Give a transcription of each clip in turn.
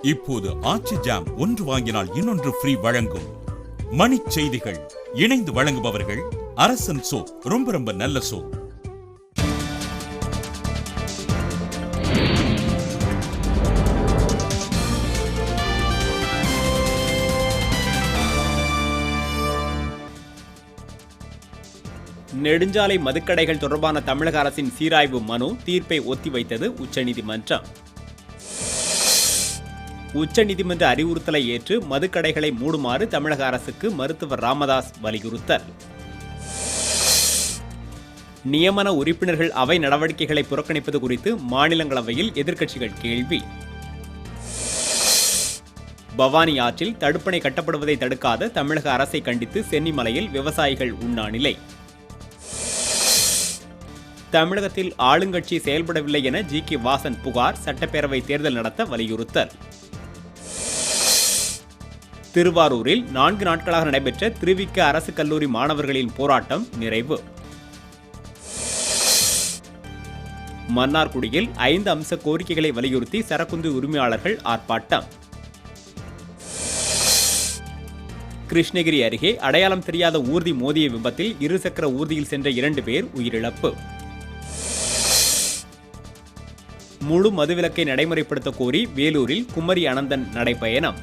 இப்போது ஆச்சி ஜாம் ஒன்று வாங்கினால் இன்னொன்று ஃப்ரீ வழங்கும். மணிச் செய்திகள் இணைந்து வழங்குபவர்கள் அரசன் சோப், ரொம்ப ரொம்ப நல்ல சோப். நெடுஞ்சாலை மதுக்கடைகள் தொடர்பான தமிழக அரசின் சீராய்வு மனு தீர்ப்பை ஒத்திவைத்தது உச்சநீதிமன்றம். உச்சநீதிமன்ற அறிவுறுத்தலை ஏற்று மதுக்கடைகளை மூடுமாறு தமிழக அரசுக்கு மருத்துவர் ராமதாஸ் வலியுறுத்தல். நியமன உறுப்பினர்கள் அவை நடவடிக்கைகளை புறக்கணிப்பது குறித்து மாநிலங்களவையில் எதிர்க்கட்சிகள் கேள்வி. பவானி ஆற்றில் தடுப்பணை கட்டப்படுவதை தடுக்காத தமிழக அரசை கண்டித்து சென்னிமலையில் விவசாயிகள் உண்ணாநிலை. தமிழகத்தில் ஆளுங்கட்சி செயல்படவில்லை என ஜி.கே. வாசன் புகார், சட்டப்பேரவை தேர்தல் நடத்த வலியுறுத்தல். திருவாரூரில் 4 நாட்களாக நடைபெற்ற திருவிக அரசு கல்லூரி மாணவர்களின் போராட்டம் நிறைவு. மன்னார்குடியில் 5 அம்ச கோரிக்கைகளை வலியுறுத்தி சரக்குந்து உரிமையாளர்கள் ஆர்ப்பாட்டம். கிருஷ்ணகிரி அருகே அடையாளம் தெரியாத ஊர்தி மோதிய விபத்தில் இருசக்கர ஊர்தியில் சென்ற 2 பேர் உயிரிழப்பு. முழு மதுவிலக்கை நடைமுறைப்படுத்த கோரி வேலூரில் குமரி அனந்தன் நடைபயணம்.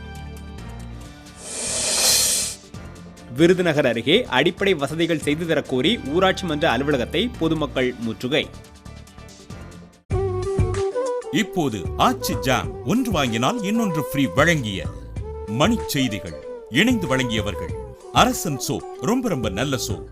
விருதுநகர் அருகே அடிப்படை வசதிகள் செய்து தரக்கோரி ஊராட்சி மன்ற அலுவலகத்தை பொதுமக்கள் முற்றுகை. இப்போது ஆச்சி ஜாம் ஒன்று வாங்கினால் இன்னொன்று ஃப்ரீ வழங்கிய மணிச் செய்திகள் இணைந்து வழங்கியவர்கள் அரசன் சோப், ரொம்ப ரொம்ப நல்ல சோப்.